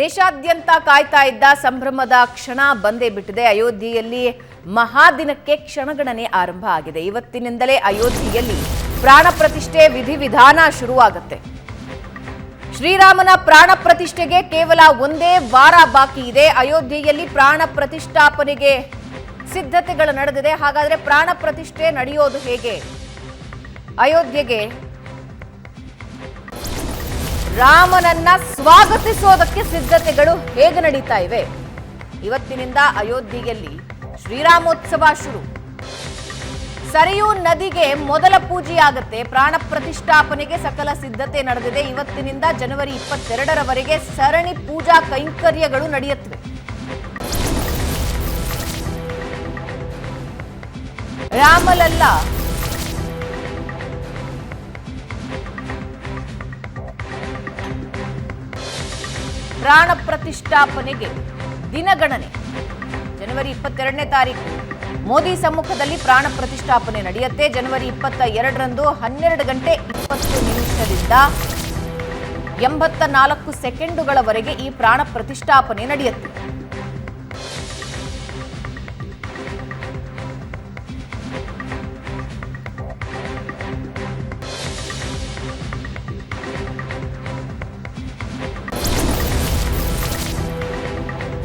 ದೇಶಾದ್ಯಂತ ಕಾಯ್ತಾ ಇದ್ದ ಸಂಭ್ರಮದ ಕ್ಷಣ ಬಂದೇ ಬಿಟ್ಟಿದೆ. ಅಯೋಧ್ಯೆಯಲ್ಲಿ ಮಹಾದಿನಕ್ಕೆ ಕ್ಷಣಗಣನೆ ಆರಂಭ ಆಗಿದೆ. ಇವತ್ತಿನಿಂದಲೇ ಅಯೋಧ್ಯೆಯಲ್ಲಿ ಪ್ರಾಣ ಪ್ರತಿಷ್ಠೆ ವಿಧಿವಿಧಾನ ಶುರುವಾಗುತ್ತೆ. ಶ್ರೀರಾಮನ ಪ್ರಾಣ ಪ್ರತಿಷ್ಠೆಗೆ ಕೇವಲ ಒಂದೇ ವಾರ ಬಾಕಿ ಇದೆ. ಅಯೋಧ್ಯೆಯಲ್ಲಿ ಪ್ರಾಣ ಪ್ರತಿಷ್ಠಾಪನೆಗೆ ಸಿದ್ಧತೆಗಳು ನಡೆದಿದೆ. ಹಾಗಾದ್ರೆ ಪ್ರಾಣ ಪ್ರತಿಷ್ಠೆ ನಡೆಯೋದು ಹೇಗೆ? ಅಯೋಧ್ಯೆಗೆ ರಾಮನನ್ನ ಸ್ವಾಗತಿಸೋದಕ್ಕೆ ಸಿದ್ಧತೆಗಳು ಹೇಗೆ ನಡೀತಾ ಇವೆ? ಇವತ್ತಿನಿಂದ ಅಯೋಧ್ಯೆಯಲ್ಲಿ ಶ್ರೀರಾಮೋತ್ಸವ ಶುರು. ಸರಿಯೂ ನದಿಗೆ ಮೊದಲ ಪೂಜೆಯಾಗುತ್ತೆ. ಪ್ರಾಣ ಪ್ರತಿಷ್ಠಾಪನೆಗೆ ಸಕಲ ಸಿದ್ಧತೆ ನಡೆದಿದೆ. ಇವತ್ತಿನಿಂದ ಜನವರಿ 22ರವರೆಗೆ ಸರಣಿ ಪೂಜಾ ಕೈಂಕರ್ಯಗಳು ನಡೆಯುತ್ತವೆ. ರಾಮಲಲ್ಲಾ ಪ್ರಾಣ ಪ್ರತಿಷ್ಠಾಪನೆಗೆ ದಿನಗಣನೆ ಜನವರಿ 22ನೇ ತಾರೀಕು ಮೋದಿ ಸಮ್ಮುಖದಲ್ಲಿ ಪ್ರಾಣ ಪ್ರತಿಷ್ಠಾಪನೆ ನಡೆಯುತ್ತೆ. ಜನವರಿ 22ರಂದು 12 ಗಂಟೆ 20 ನಿಮಿಷದಿಂದ 84 ಸೆಕೆಂಡುಗಳವರೆಗೆ ಈ ಪ್ರಾಣ ಪ್ರತಿಷ್ಠಾಪನೆ ನಡೆಯುತ್ತೆ.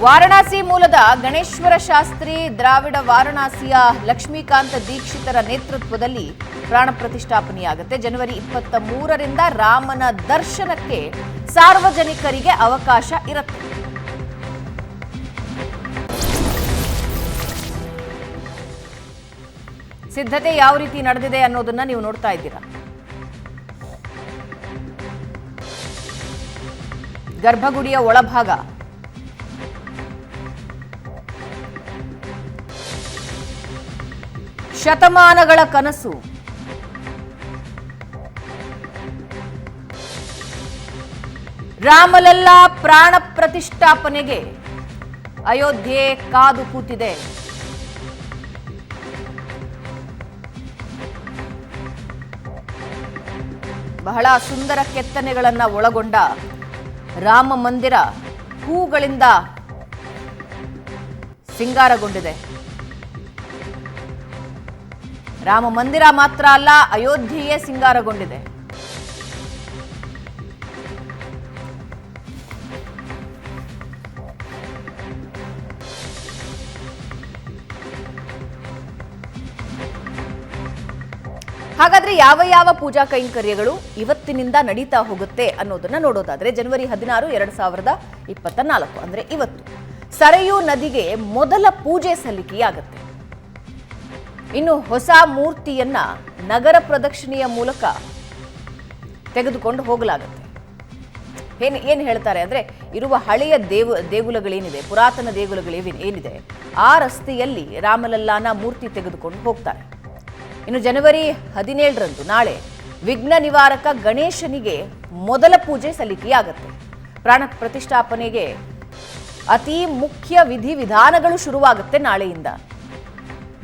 ವಾರಣಾಸಿ ಮೂಲದ ಗಣೇಶ್ವರ ಶಾಸ್ತ್ರಿ, ದ್ರಾವಿಡ ವಾರಣಾಸಿಯ ಲಕ್ಷ್ಮೀಕಾಂತ ದೀಕ್ಷಿತರ ನೇತೃತ್ವದಲ್ಲಿ ಪ್ರಾಣ ಪ್ರತಿಷ್ಠಾಪನೆಯಾಗುತ್ತೆ. ಜನವರಿ 23ರಿಂದ ರಾಮನ ದರ್ಶನಕ್ಕೆ ಸಾರ್ವಜನಿಕರಿಗೆ ಅವಕಾಶ ಇರುತ್ತೆ. ಸಿದ್ಧತೆ ಯಾವ ರೀತಿ ನಡೆದಿದೆ ಅನ್ನೋದನ್ನ ನೀವು ನೋಡ್ತಾ ಇದ್ದೀರಾ. ಗರ್ಭಗುಡಿಯ ಒಳಭಾಗ ಶತಮಾನಗಳ ಕನಸು. ರಾಮಲಲ್ಲಾ ಪ್ರಾಣ ಪ್ರತಿಷ್ಠಾಪನೆಗೆ ಅಯೋಧ್ಯೆ ಕಾದು ಕೂತಿದೆ. ಬಹಳ ಸುಂದರ ಕೆತ್ತನೆಗಳನ್ನ ಒಳಗೊಂಡ ರಾಮ ಮಂದಿರ ಹೂಗಳಿಂದ ಸಿಂಗಾರಗೊಂಡಿದೆ. ರಾಮ ಮಂದಿರ ಮಾತ್ರ ಅಲ್ಲ, ಅಯೋಧ್ಯೆಯೇ ಸಿಂಗಾರಗೊಂಡಿದೆ. ಹಾಗಾದ್ರೆ ಯಾವ ಯಾವ ಪೂಜಾ ಕೈಂಕರ್ಯಗಳು ಇವತ್ತಿನಿಂದ ನಡೀತಾ ಹೋಗುತ್ತೆ ಅನ್ನೋದನ್ನ ನೋಡೋದಾದ್ರೆ, ಜನವರಿ 16, 2024 ಅಂದ್ರೆ ಇವತ್ತು ಸರಯೂ ನದಿಗೆ ಮೊದಲ ಪೂಜೆ ಸಲ್ಲಿಕೆಯಾಗುತ್ತೆ. ಇನ್ನು ಹೊಸ ಮೂರ್ತಿಯನ್ನ ನಗರ ಪ್ರದಕ್ಷಿಣೆಯ ಮೂಲಕ ತೆಗೆದುಕೊಂಡು ಹೋಗಲಾಗುತ್ತೆ. ಏನು ಹೇಳ್ತಾರೆ ಅಂದ್ರೆ, ಇರುವ ಹಳೆಯ ದೇಗುಲಗಳೇನಿದೆ, ಪುರಾತನ ದೇಗುಲಗಳೇನಿದೆ, ಆ ರಸ್ತೆಯಲ್ಲಿ ರಾಮಲಲ್ಲಾನ ಮೂರ್ತಿ ತೆಗೆದುಕೊಂಡು ಹೋಗ್ತಾರೆ. ಇನ್ನು ಜನವರಿ 17ರಂದು ನಾಳೆ ವಿಘ್ನ ನಿವಾರಕ ಗಣೇಶನಿಗೆ ಮೊದಲ ಪೂಜೆ ಸಲ್ಲಿಕೆಯಾಗುತ್ತೆ. ಪ್ರಾಣ ಪ್ರತಿಷ್ಠಾಪನೆಗೆ ಅತಿ ಮುಖ್ಯ ವಿಧಿವಿಧಾನಗಳು ಶುರುವಾಗುತ್ತೆ ನಾಳೆಯಿಂದ.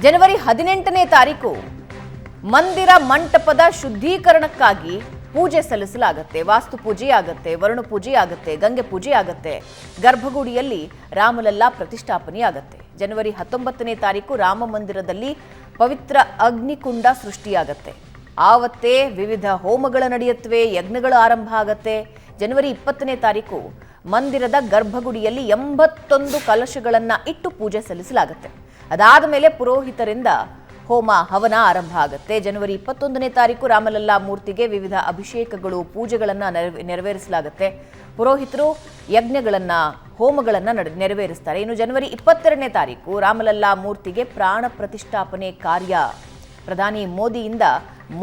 ಜನವರಿ 18ನೇ ತಾರೀಕು ಮಂದಿರ ಮಂಟಪದ ಶುದ್ಧೀಕರಣಕ್ಕಾಗಿ ಪೂಜೆ ಸಲ್ಲಿಸಲಾಗುತ್ತೆ. ವಾಸ್ತು ಪೂಜೆ ಆಗುತ್ತೆ, ವರುಣ ಪೂಜೆ ಆಗುತ್ತೆ, ಗಂಗೆ ಪೂಜೆ ಆಗುತ್ತೆ. ಗರ್ಭಗುಡಿಯಲ್ಲಿ ರಾಮಲಲ್ಲಾ ಪ್ರತಿಷ್ಠಾಪನೆಯಾಗುತ್ತೆ. ಜನವರಿ 19ನೇ ತಾರೀಕು ರಾಮ ಮಂದಿರದಲ್ಲಿ ಪವಿತ್ರ ಅಗ್ನಿಕುಂಡ ಸೃಷ್ಟಿಯಾಗತ್ತೆ. ಆವತ್ತೇ ವಿವಿಧ ಹೋಮಗಳು ನಡೆಯುತ್ತವೆ, ಯಜ್ಞಗಳು ಆರಂಭ ಆಗತ್ತೆ. ಜನವರಿ 20ನೇ ತಾರೀಕು ಮಂದಿರದ ಗರ್ಭಗುಡಿಯಲ್ಲಿ 81 ಕಲಶಗಳನ್ನ ಇಟ್ಟು ಪೂಜೆ ಸಲ್ಲಿಸಲಾಗುತ್ತೆ. ಅದಾದ ಮೇಲೆ ಪುರೋಹಿತರಿಂದ ಹೋಮ ಹವನ ಆರಂಭ ಆಗುತ್ತೆ. ಜನವರಿ 21ನೇ ತಾರೀಕು ರಾಮಲಲ್ಲಾ ಮೂರ್ತಿಗೆ ವಿವಿಧ ಅಭಿಷೇಕಗಳು, ಪೂಜೆಗಳನ್ನ ನೆರವೇರಿಸಲಾಗುತ್ತೆ. ಪುರೋಹಿತರು ಯಜ್ಞಗಳನ್ನ, ಹೋಮಗಳನ್ನ ನೆರವೇರಿಸ್ತಾರೆ. ಇನ್ನು ಜನವರಿ 22ನೇ ತಾರೀಕು ರಾಮಲಲ್ಲಾ ಮೂರ್ತಿಗೆ ಪ್ರಾಣ ಪ್ರತಿಷ್ಠಾಪನೆ ಕಾರ್ಯ. ಪ್ರಧಾನಿ ಮೋದಿಯಿಂದ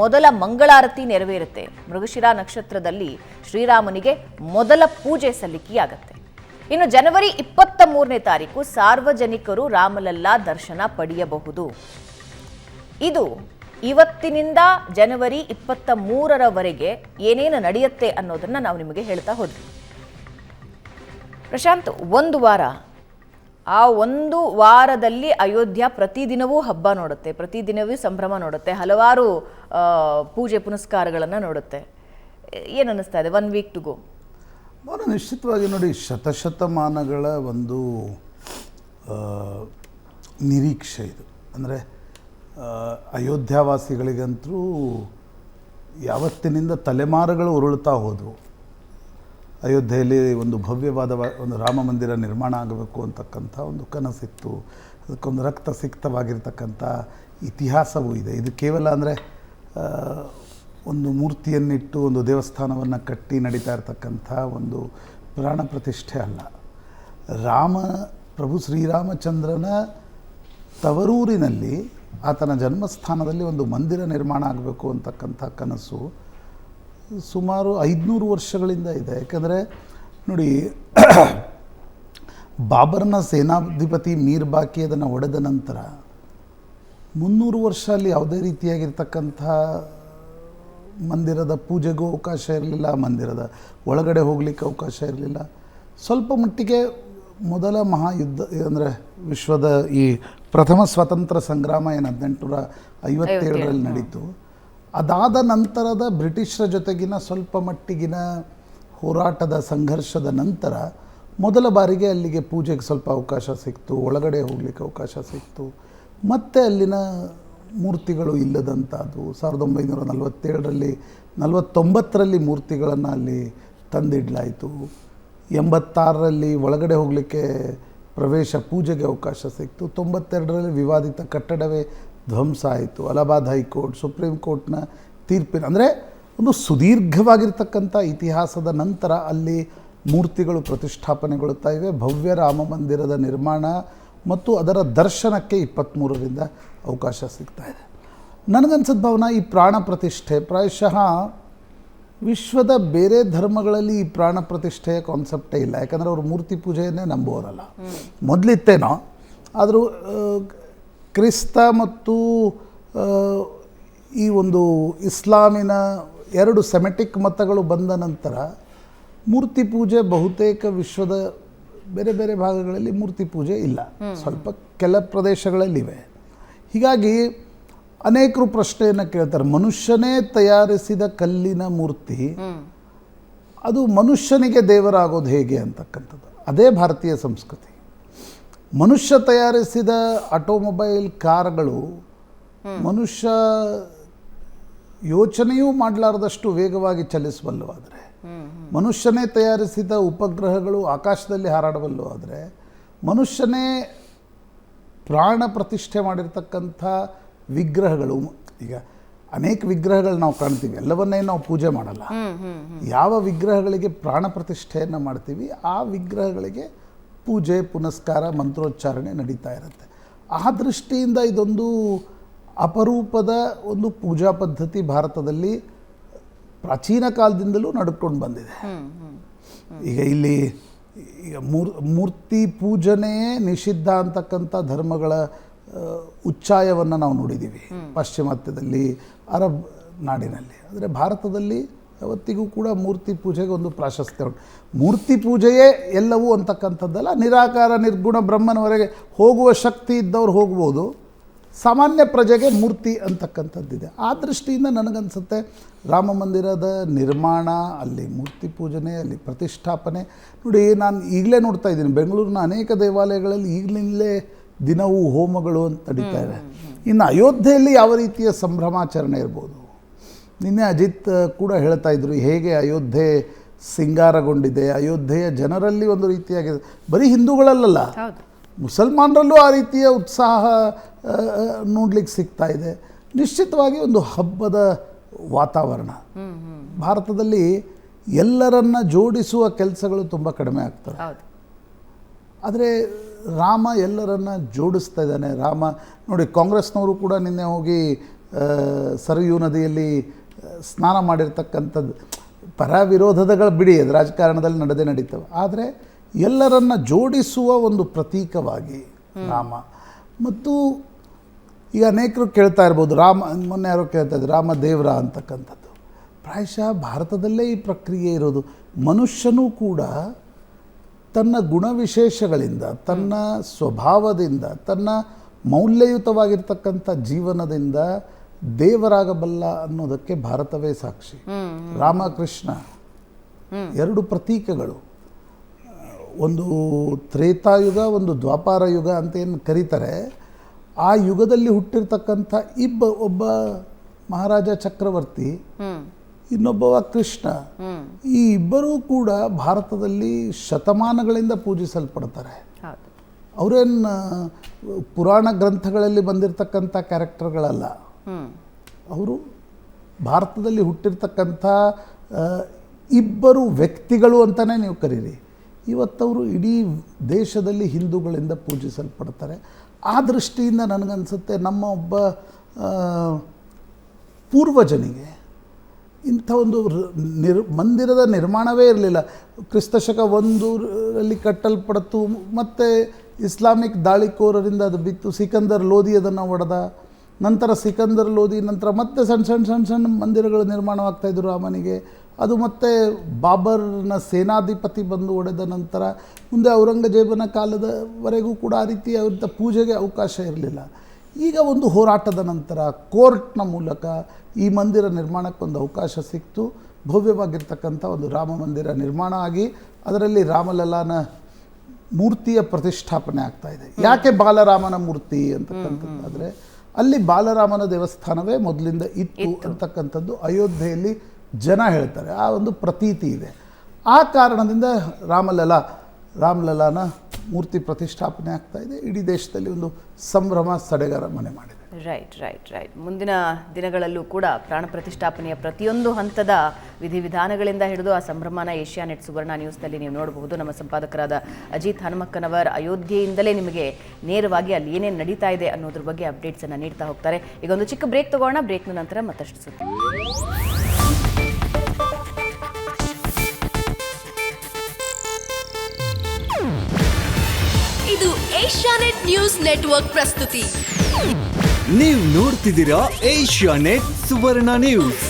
ಮೊದಲ ಮಂಗಳಾರತಿ ನೆರವೇರುತ್ತೆ. ಮೃಗಶಿರ ನಕ್ಷತ್ರದಲ್ಲಿ ಶ್ರೀರಾಮನಿಗೆ ಮೊದಲ ಪೂಜೆ ಸಲ್ಲಿಕೆಯಾಗುತ್ತೆ. ಇನ್ನು ಜನವರಿ 23ನೇ ತಾರೀಕು ಸಾರ್ವಜನಿಕರು ರಾಮಲಲ್ಲಾ ದರ್ಶನ ಪಡೆಯಬಹುದು. ಇದು ಇವತ್ತಿನಿಂದ ಜನವರಿ 23ರವರೆಗೆ ಏನೇನು ನಡೆಯುತ್ತೆ ಅನ್ನೋದನ್ನ ನಾವು ನಿಮಗೆ ಹೇಳ್ತಾ ಹೋದ್ವಿ. ಪ್ರಶಾಂತ್, ಒಂದು ವಾರ, ಆ ಒಂದು ವಾರದಲ್ಲಿ ಅಯೋಧ್ಯ ಪ್ರತಿದಿನವೂ ಹಬ್ಬ ನೋಡುತ್ತೆ, ಪ್ರತಿದಿನವೂ ಸಂಭ್ರಮ ನೋಡುತ್ತೆ, ಹಲವಾರು ಪೂಜೆ ಪುನಸ್ಕಾರಗಳನ್ನು ನೋಡುತ್ತೆ. ಏನು ಅನ್ನಿಸ್ತಾ ಇದೆ? 1 ವೀಕ್ ಟು ಗೋ. ಭಾಳ ನಿಶ್ಚಿತವಾಗಿ ನೋಡಿ, ಶತಶತಮಾನಗಳ ಒಂದು ನಿರೀಕ್ಷೆ ಇದು. ಅಂದರೆ ಅಯೋಧ್ಯಾವಾಸಿಗಳಿಗಂತೂ ಯಾವತ್ತಿನಿಂದ ತಲೆಮಾರುಗಳು ಉರುಳ್ತಾ ಹೋದವು. ಅಯೋಧ್ಯೆಯಲ್ಲಿ ಒಂದು ಭವ್ಯವಾದ ಒಂದು ರಾಮ ಮಂದಿರ ನಿರ್ಮಾಣ ಆಗಬೇಕು ಅಂತಕ್ಕಂಥ ಒಂದು ಕನಸಿತ್ತು. ಅದಕ್ಕೊಂದು ರಕ್ತಸಿಕ್ತವಾಗಿರ್ತಕ್ಕಂಥ ಇತಿಹಾಸವೂ ಇದೆ. ಇದು ಕೇವಲ ಅಂದರೆ ಒಂದು ಮೂರ್ತಿಯನ್ನಿಟ್ಟು ಒಂದು ದೇವಸ್ಥಾನವನ್ನು ಕಟ್ಟಿ ನಡೀತಾ ಇರತಕ್ಕಂಥ ಒಂದು ಪ್ರಾಣ ಪ್ರತಿಷ್ಠೆ ಅಲ್ಲ. ಪ್ರಭು ಶ್ರೀರಾಮಚಂದ್ರನ ತವರೂರಿನಲ್ಲಿ ಆತನ ಜನ್ಮಸ್ಥಾನದಲ್ಲಿ ಒಂದು ಮಂದಿರ ನಿರ್ಮಾಣ ಆಗಬೇಕು ಅಂತಕ್ಕಂಥ ಕನಸು ಸುಮಾರು 500 ವರ್ಷಗಳಿಂದ ಇದೆ. ಯಾಕಂದರೆ ನೋಡಿ, ಬಾಬರ್ನ ಸೇನಾಧಿಪತಿ ಮೀರ್ ಬಾಕಿ ಅದನ್ನು ಒಡೆದ ನಂತರ 300 ವರ್ಷ ಅಲ್ಲಿ ಯಾವುದೇ ರೀತಿಯಾಗಿರ್ತಕ್ಕಂಥ ಮಂದಿರದ ಪೂಜೆಗೂ ಅವಕಾಶ ಇರಲಿಲ್ಲ, ಮಂದಿರದ ಒಳಗಡೆ ಹೋಗಲಿಕ್ಕೆ ಅವಕಾಶ ಇರಲಿಲ್ಲ. ಸ್ವಲ್ಪ ಮಟ್ಟಿಗೆ ಮೊದಲ ಮಹಾಯುದ್ಧ ಅಂದರೆ ವಿಶ್ವದ ಈ ಪ್ರಥಮ ಸ್ವಾತಂತ್ರ್ಯ ಸಂಗ್ರಾಮ ಏನು 1857ರಲ್ಲಿ ನಡೀತು. ಅದಾದ ನಂತರದ ಬ್ರಿಟಿಷರ ಜೊತೆಗಿನ ಸ್ವಲ್ಪ ಮಟ್ಟಿಗಿನ ಹೋರಾಟದ ಸಂಘರ್ಷದ ನಂತರ ಮೊದಲ ಬಾರಿಗೆ ಅಲ್ಲಿಗೆ ಪೂಜೆಗೆ ಸ್ವಲ್ಪ ಅವಕಾಶ ಸಿಕ್ತು, ಒಳಗಡೆ ಹೋಗಲಿಕ್ಕೆ ಅವಕಾಶ ಸಿಕ್ತು. ಮತ್ತು ಅಲ್ಲಿನ ಮೂರ್ತಿಗಳು ಇಲ್ಲದಂಥದ್ದು 1947ರಲ್ಲಿ 49ರಲ್ಲಿ ಮೂರ್ತಿಗಳನ್ನು ಅಲ್ಲಿ ತಂದಿಡಲಾಯಿತು. 86ರಲ್ಲಿ ಒಳಗಡೆ ಹೋಗಲಿಕ್ಕೆ ಪ್ರವೇಶ ಪೂಜೆಗೆ ಅವಕಾಶ ಸಿಕ್ತು. 92ರಲ್ಲಿ ವಿವಾದಿತ ಕಟ್ಟಡವೇ ಧ್ವಂಸ ಆಯಿತು. ಅಲಹಾಬಾದ್ ಹೈಕೋರ್ಟ್, ಸುಪ್ರೀಂ ಕೋರ್ಟ್ನ ತೀರ್ಪಿನ ಅಂದರೆ ಒಂದು ಸುದೀರ್ಘವಾಗಿರ್ತಕ್ಕಂಥ ಇತಿಹಾಸದ ನಂತರ ಅಲ್ಲಿ ಮೂರ್ತಿಗಳು ಪ್ರತಿಷ್ಠಾಪನೆಗೊಳ್ಳುತ್ತಾ ಇವೆ. ಭವ್ಯ ರಾಮ ಮಂದಿರದ ನಿರ್ಮಾಣ ಮತ್ತು ಅದರ ದರ್ಶನಕ್ಕೆ 23ರಿಂದ ಅವಕಾಶ ಸಿಗ್ತಾ ಇದೆ. ನನಗನ್ಸಿದ ಭಾವನ, ಈ ಪ್ರಾಣ ಪ್ರತಿಷ್ಠೆ ಪ್ರಾಯಶಃ ವಿಶ್ವದ ಬೇರೆ ಧರ್ಮಗಳಲ್ಲಿ ಈ ಪ್ರಾಣ ಪ್ರತಿಷ್ಠೆಯ ಕಾನ್ಸೆಪ್ಟೇ ಇಲ್ಲ. ಯಾಕಂದರೆ ಅವರು ಮೂರ್ತಿ ಪೂಜೆಯನ್ನೇ ನಂಬುವರಲ್ಲ. ಮೊದಲಿತ್ತೇನೋ, ಆದರೂ ಕ್ರಿಸ್ತ ಮತ್ತು ಈ ಒಂದು ಇಸ್ಲಾಮಿನ 2 ಸೆಮೆಟಿಕ್ ಮತಗಳು ಬಂದ ನಂತರ ಮೂರ್ತಿ ಪೂಜೆ ಬಹುತೇಕ ವಿಶ್ವದ ಬೇರೆ ಬೇರೆ ಭಾಗಗಳಲ್ಲಿ ಮೂರ್ತಿ ಪೂಜೆ ಇಲ್ಲ, ಸ್ವಲ್ಪ ಕೆಲ ಪ್ರದೇಶಗಳಲ್ಲಿವೆ. ಹೀಗಾಗಿ ಅನೇಕರು ಪ್ರಶ್ನೆಯನ್ನು ಕೇಳ್ತಾರೆ, ಮನುಷ್ಯನೇ ತಯಾರಿಸಿದ ಕಲ್ಲಿನ ಮೂರ್ತಿ ಅದು ಮನುಷ್ಯನಿಗೆ ದೇವರಾಗೋದು ಹೇಗೆ ಅಂತಕ್ಕಂಥದ್ದು. ಅದೇ ಭಾರತೀಯ ಸಂಸ್ಕೃತಿ. ಮನುಷ್ಯ ತಯಾರಿಸಿದ ಆಟೋಮೊಬೈಲ್ ಕಾರ್ಗಳು ಮನುಷ್ಯ ಯೋಚನೆಯೂ ಮಾಡಲಾರದಷ್ಟು ವೇಗವಾಗಿ ಚಲಿಸಬಲ್ಲವಾದರೆ, ಮನುಷ್ಯನೇ ತಯಾರಿಸಿದ ಉಪಗ್ರಹಗಳು ಆಕಾಶದಲ್ಲಿ ಹಾರಾಡಬಲ್ಲು ಆದರೆ, ಮನುಷ್ಯನೇ ಪ್ರಾಣ ಪ್ರತಿಷ್ಠೆ ಮಾಡಿರ್ತಕ್ಕಂಥ ವಿಗ್ರಹಗಳು, ಈಗ ಅನೇಕ ವಿಗ್ರಹಗಳು ನಾವು ಕಾಣ್ತೀವಿ, ಎಲ್ಲವನ್ನೇ ನಾವು ಪೂಜೆ ಮಾಡಲ್ಲ. ಯಾವ ವಿಗ್ರಹಗಳಿಗೆ ಪ್ರಾಣ ಪ್ರತಿಷ್ಠೆಯನ್ನು ಮಾಡ್ತೀವಿ ಆ ವಿಗ್ರಹಗಳಿಗೆ ಪೂಜೆ ಪುನಸ್ಕಾರ ಮಂತ್ರೋಚ್ಚಾರಣೆ ನಡೀತಾ ಇರುತ್ತೆ. ಆ ದೃಷ್ಟಿಯಿಂದ ಇದೊಂದು ಅಪರೂಪದ ಒಂದು ಪೂಜಾ ಪದ್ಧತಿ ಭಾರತದಲ್ಲಿ ಪ್ರಾಚೀನ ಕಾಲದಿಂದಲೂ ನಡ್ಕೊಂಡು ಬಂದಿದೆ. ಈಗ ಇಲ್ಲಿ ಮೂರ್ತಿ ಪೂಜನೆಯೇ ನಿಷಿದ್ಧ ಅಂತಕ್ಕಂಥ ಧರ್ಮಗಳ ಉಚ್ಚಾಯವನ್ನು ನಾವು ನೋಡಿದ್ದೀವಿ ಪಾಶ್ಚಿಮಾತ್ಯದಲ್ಲಿ, ಅರಬ್ ನಾಡಿನಲ್ಲಿ. ಆದರೆ ಭಾರತದಲ್ಲಿ ಯಾವತ್ತಿಗೂ ಕೂಡ ಮೂರ್ತಿ ಪೂಜೆಗೆ ಒಂದು ಪ್ರಾಶಸ್ತ್ಯ ಉಂಟು. ಮೂರ್ತಿ ಪೂಜೆಯೇ ಎಲ್ಲವೂ ಅಂತಕ್ಕಂಥದ್ದಲ್ಲ. ನಿರಾಕಾರ ನಿರ್ಗುಣ ಬ್ರಹ್ಮನವರೆಗೆ ಹೋಗುವ ಶಕ್ತಿ ಇದ್ದವ್ರು ಹೋಗ್ಬೋದು, ಸಾಮಾನ್ಯ ಪ್ರಜೆಗೆ ಮೂರ್ತಿ ಅಂತಕ್ಕಂಥದ್ದಿದೆ. ಆ ದೃಷ್ಟಿಯಿಂದ ನನಗನ್ಸುತ್ತೆ ರಾಮ ಮಂದಿರದ ನಿರ್ಮಾಣ, ಅಲ್ಲಿ ಮೂರ್ತಿ ಪೂಜನೆ, ಅಲ್ಲಿ ಪ್ರತಿಷ್ಠಾಪನೆ ನೋಡಿ, ನಾನು ಈಗಲೇ ನೋಡ್ತಾ ಇದ್ದೀನಿ ಬೆಂಗಳೂರಿನ ಅನೇಕ ದೇವಾಲಯಗಳಲ್ಲಿ ಈಗಲಿಂದಲೇ ದಿನವೂ ಹೋಮಗಳು ಅಂತ ನಡೀತಾ ಇದೆ. ಇನ್ನು ಅಯೋಧ್ಯೆಯಲ್ಲಿ ಯಾವ ರೀತಿಯ ಸಂಭ್ರಮಾಚರಣೆ ಇರ್ಬೋದು. ನಿನ್ನೆ ಅಜಿತ್ ಕೂಡ ಹೇಳ್ತಾ ಇದ್ರು ಹೇಗೆ ಅಯೋಧ್ಯೆ ಸಿಂಗಾರಗೊಂಡಿದೆ, ಅಯೋಧ್ಯೆಯ ಜನರಲ್ಲಿ ಒಂದು ರೀತಿಯಾಗಿದೆ. ಬರೀ ಹಿಂದೂಗಳಲ್ಲ, ಮುಸಲ್ಮಾನರಲ್ಲೂ ಆ ರೀತಿಯ ಉತ್ಸಾಹ ನೋಡ್ಲಿಕ್ಕೆ ಸಿಗ್ತಾ ಇದೆ. ನಿಶ್ಚಿತವಾಗಿ ಒಂದು ಹಬ್ಬದ ವಾತಾವರಣ. ಭಾರತದಲ್ಲಿ ಎಲ್ಲರನ್ನ ಜೋಡಿಸುವ ಕೆಲಸಗಳು ತುಂಬ ಕಡಿಮೆ ಆಗ್ತವೆ. ಆದರೆ ರಾಮ ಎಲ್ಲರನ್ನ ಜೋಡಿಸ್ತಾ ಇದ್ದಾನೆ. ರಾಮ ನೋಡಿ, ಕಾಂಗ್ರೆಸ್ನವರು ಕೂಡ ನಿನ್ನೆ ಹೋಗಿ ಸರಯೂ ನದಿಯಲ್ಲಿ ಸ್ನಾನ ಮಾಡಿರ್ತಕ್ಕಂಥದ್ದು, ಪರ ವಿರೋಧಗಳ ಬಿಡಿ, ಅದು ರಾಜಕಾರಣದಲ್ಲಿ ನಡೀತವೆ. ಆದರೆ ಎಲ್ಲರನ್ನ ಜೋಡಿಸುವ ಒಂದು ಪ್ರತೀಕವಾಗಿ ರಾಮ. ಮತ್ತು ಈಗ ಅನೇಕರು ಕೇಳ್ತಾ ಇರ್ಬೋದು, ರಾಮ ಮೊನ್ನೆ ಯಾರೋ ಕೇಳ್ತಾ ಇದ್ರು ರಾಮ ದೇವರ ಅಂತಕ್ಕಂಥದ್ದು. ಪ್ರಾಯಶಃ ಭಾರತದಲ್ಲೇ ಈ ಪ್ರಕ್ರಿಯೆ ಇರೋದು. ಮನುಷ್ಯನೂ ಕೂಡ ತನ್ನ ಗುಣವಿಶೇಷಗಳಿಂದ, ತನ್ನ ಸ್ವಭಾವದಿಂದ, ತನ್ನ ಮೌಲ್ಯಯುತವಾಗಿರ್ತಕ್ಕಂಥ ಜೀವನದಿಂದ ದೇವರಾಗಬಲ್ಲ ಅನ್ನೋದಕ್ಕೆ ಭಾರತವೇ ಸಾಕ್ಷಿ. ರಾಮಕೃಷ್ಣ ಎರಡು ಪ್ರತೀಕಗಳು. ಒಂದು ತ್ರೇತಾಯುಗ, ಒಂದು ದ್ವಾಪಾರ ಯುಗ ಅಂತ ಏನು ಕರೀತಾರೆ. ಆ ಯುಗದಲ್ಲಿ ಹುಟ್ಟಿರ್ತಕ್ಕಂಥ ಒಬ್ಬ ಮಹಾರಾಜ ಚಕ್ರವರ್ತಿ, ಇನ್ನೊಬ್ಬವ ಕೃಷ್ಣ. ಈ ಇಬ್ಬರೂ ಕೂಡ ಭಾರತದಲ್ಲಿ ಶತಮಾನಗಳಿಂದ ಪೂಜಿಸಲ್ಪಡ್ತಾರೆ. ಅವರೇನು ಪುರಾಣ ಗ್ರಂಥಗಳಲ್ಲಿ ಬಂದಿರತಕ್ಕಂಥ ಕ್ಯಾರೆಕ್ಟರ್ಗಳಲ್ಲ. ಅವರು ಭಾರತದಲ್ಲಿ ಹುಟ್ಟಿರ್ತಕ್ಕಂಥ ಇಬ್ಬರು ವ್ಯಕ್ತಿಗಳು ಅಂತಲೇ ನೀವು ಕರೀರಿ. ಇವತ್ತವರು ಇಡೀ ದೇಶದಲ್ಲಿ ಹಿಂದೂಗಳಿಂದ ಪೂಜಿಸಲ್ಪಡ್ತಾರೆ. ಆ ದೃಷ್ಟಿಯಿಂದ ನನಗನ್ಸುತ್ತೆ ನಮ್ಮ ಒಬ್ಬ ಪೂರ್ವಜನಿಗೆ ಇಂಥ ಒಂದು ಮಂದಿರದ ನಿರ್ಮಾಣವೇ ಇರಲಿಲ್ಲ. ಕ್ರಿಸ್ತಶಕ 1ರಲ್ಲಿ ಕಟ್ಟಲ್ಪಡ್ತು, ಮತ್ತು ಇಸ್ಲಾಮಿಕ್ ದಾಳಿಕೋರರಿಂದ ಅದು ಬಿತ್ತು. ಸಿಕಂದರ್ ಲೋಧಿ ಅದನ್ನು ಒಡೆದ. ನಂತರ ಸಿಕಂದರ್ ಲೋಧಿ ನಂತರ ಮತ್ತೆ ಸಣ್ಣ ಮಂದಿರಗಳು ನಿರ್ಮಾಣವಾಗ್ತಾಯಿದ್ರು ರಾಮನಿಗೆ. ಅದು ಮತ್ತೆ ಬಾಬರ್ನ ಸೇನಾಧಿಪತಿ ಬಂದು ಒಡೆದ ನಂತರ ಮುಂದೆ ಔರಂಗಜೇಬನ ಕಾಲದವರೆಗೂ ಕೂಡ ಆ ರೀತಿ ಅವ್ರ ಪೂಜೆಗೆ ಅವಕಾಶ ಇರಲಿಲ್ಲ. ಈಗ ಒಂದು ಹೋರಾಟದ ನಂತರ ಕೋರ್ಟ್ನ ಮೂಲಕ ಈ ಮಂದಿರ ನಿರ್ಮಾಣಕ್ಕೊಂದು ಅವಕಾಶ ಸಿಕ್ತು. ಭವ್ಯವಾಗಿರ್ತಕ್ಕಂಥ ಒಂದು ರಾಮ ಮಂದಿರ ನಿರ್ಮಾಣ ಆಗಿ ಅದರಲ್ಲಿ ರಾಮಲಲ್ಲಾನ ಮೂರ್ತಿಯ ಪ್ರತಿಷ್ಠಾಪನೆ ಆಗ್ತಾ ಇದೆ. ಯಾಕೆ ಬಾಲರಾಮನ ಮೂರ್ತಿ ಅಂತಕ್ಕಂಥದ್ದಾದರೆ, ಅಲ್ಲಿ ಬಾಲರಾಮನ ದೇವಸ್ಥಾನವೇ ಮೊದಲಿಂದ ಇತ್ತು ಅಂತಕ್ಕಂಥದ್ದು ಅಯೋಧ್ಯೆಯಲ್ಲಿ ಜನ ಹೇಳ್ತಾರೆ. ಆ ಒಂದು ಪ್ರತೀತಿ ಇದೆ. ಆ ಕಾರಣದಿಂದ ರಾಮಲಲ್ಲಾನ ಮೂರ್ತಿ ಪ್ರತಿಷ್ಠಾಪನೆ ಆಗ್ತಾ ಇದೆ. ಇಡೀ ದೇಶದಲ್ಲಿ ಒಂದು ಸಂಭ್ರಮ ಸಡಗರ ಮನೆ ಮಾಡಿದೆ. ರೈಟ್. ಮುಂದಿನ ದಿನಗಳಲ್ಲೂ ಕೂಡ ಪ್ರಾಣ ಪ್ರತಿಷ್ಠಾಪನೆಯ ಪ್ರತಿಯೊಂದು ಹಂತದ ವಿಧಿವಿಧಾನಗಳಿಂದ ಹಿಡಿದು ಆ ಸಂಭ್ರಮನ ಏಷ್ಯಾನೆಟ್ ಸುವರ್ಣ ನ್ಯೂಸ್ನಲ್ಲಿ ನೀವು ನೋಡಬಹುದು. ನಮ್ಮ ಸಂಪಾದಕರಾದ ಅಜಿತ್ ಹನುಮಕ್ಕನವರ್ ಅಯೋಧ್ಯೆಯಿಂದಲೇ ನಿಮಗೆ ನೇರವಾಗಿ ಅಲ್ಲಿ ಏನೇನು ನಡೀತಾ ಇದೆ ಅನ್ನೋದ್ರ ಬಗ್ಗೆ ಅಪ್ಡೇಟ್ಸನ್ನು ನೀಡ್ತಾ ಹೋಗ್ತಾರೆ. ಈಗ ಒಂದು ಚಿಕ್ಕ ಬ್ರೇಕ್ ತಗೋಣ. ಬ್ರೇಕ್ನ ನಂತರ ಮತ್ತಷ್ಟು ಸುದ್ದಿ. ಇದು ಏಷ್ಯಾನೆಟ್ ನ್ಯೂಸ್ ನೆಟ್ವರ್ಕ್ ಪ್ರಸ್ತುತಿ. ನೀವು ನೋಡ್ತಿದ್ದೀರಾ ಏಷ್ಯಾನೆಟ್ ಸುವರ್ಣ ನ್ಯೂಸ್.